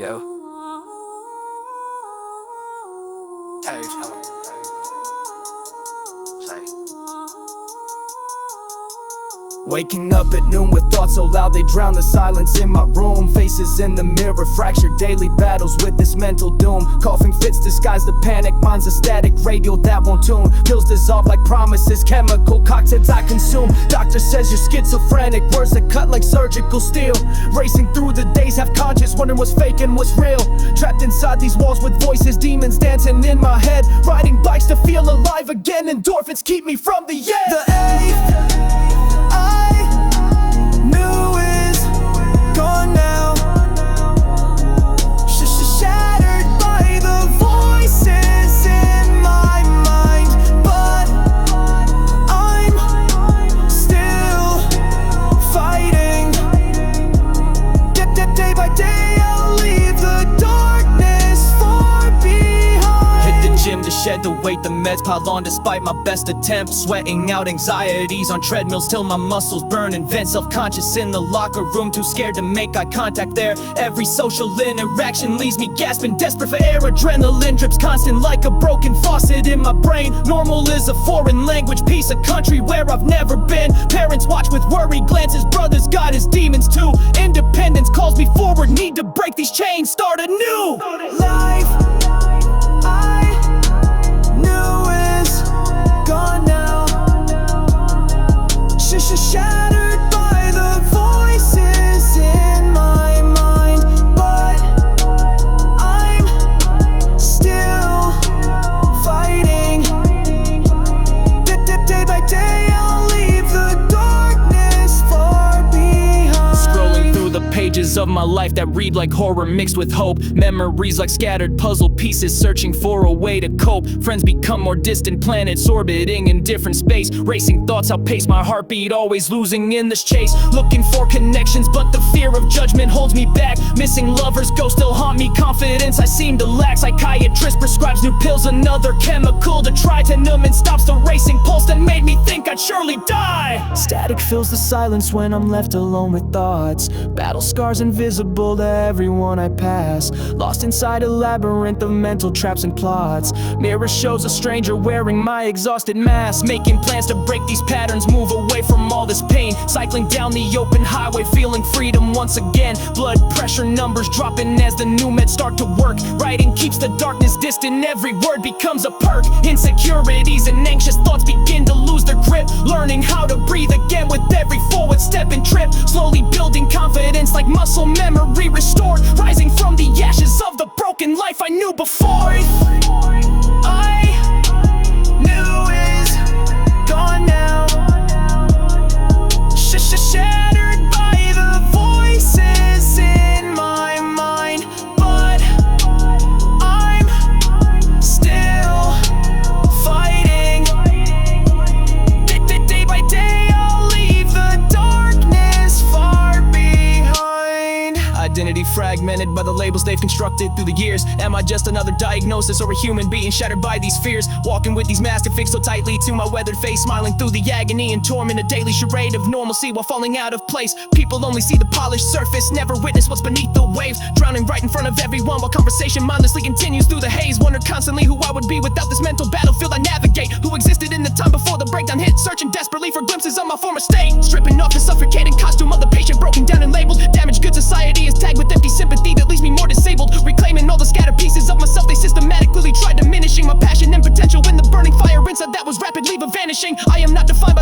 Yo. Hey, waking up at noon with thoughts so loud they drown the silence in my room. Faces in the mirror, fractured daily battles with this mental doom. Coughing fits disguise the panic, mine's a static radio that won't tune. Pills dissolve like promises, chemical cocktails I consume. Doctor says you're schizophrenic, words that cut like surgical steel. Racing through the days, half conscious, wondering what's fake and what's real. Trapped inside these walls with voices, demons dancing in my head. Riding bikes to feel alive again, endorphins keep me from the end. The eighth gone now, shattered by the voices in my mind. But I'm still fighting. Day by day I'll leave the darkness far behind. Hit the gym to shed the weight, the meds pile on despite my best attempts. Sweating out anxieties on treadmills till my muscles burn and vent. Self-conscious in the locker room, too scared to make eye contact there. Every social interaction leaves me gasping, desperate for air. Adrenaline drips constant like a broken faucet in my brain. Normal is a foreign language, piece of country where I've never been. Parents watch with worried glances, brothers got his demons too. Independence calls me forward, need to break these chains, start a new life. Gone now, shattered by the voices in my mind. But I'm still fighting. Day by day I'll leave the darkness far behind. Scrolling through the pages of my life that read like horror mixed with hope. Memories like scattered puzzle pieces, searching for a way to cope. Friends become more distant planets, orbiting in different space. Racing thoughts outpace my heartbeat, always losing in this chase. Looking for connections, but the fear of judgment holds me back. Missing lovers, ghosts still haunt me, confidence I seem to lack. Psychiatrist prescribes new pills, another chemical to try. Tenement stops the racing pulse that made me think I'd surely die. Static fills the silence when I'm left alone with thoughts. Battle scars invisible to everyone I pass. Lost inside a labyrinth of mental traps and plots. Mirror shows a stranger wearing my exhausted mask. Making plans to break these patterns, move away from all this pain. Cycling down the open highway, feeling freedom once again. Blood pressure numbers dropping as the new meds start to work. Writing keeps the darkness distant, every word becomes a perk. Insecurities and anxious thoughts begin to lose their grip. Learning how to breathe again with every forward step and trip. Slowly building confidence like muscle memory restored. Rising from the ashes of the broken life I knew before. I knew is gone now, shattered by the voices in my mind. But I'm still fighting. Day by day I'll leave the darkness far behind. Identity fragmented by the labels they've constructed through the years. Am I just another diagnosis or a human being shattered by these fears? Walking with these masks affixed so tightly to my weathered face, smiling through the agony and torment, a daily charade of normalcy while falling out of place. People only see the polished surface, never witness what's beneath the waves. Drowning right in front of everyone while conversation mindlessly continues through the haze. Wonder constantly who I would be without this mental battlefield I navigate. Who existed in the time before the breakdown hit, searching desperately for glimpses of my former state. Stripping off the suffocating costume of the patient, broken down and labeled. Damaged good society is tagged with empty sympathy that leaves me more disabled. Reclaiming all the scattered pieces of myself, they systematically tried diminishing my passion and potential in the burning fire inside that was rapidly vanishing. I am not defined by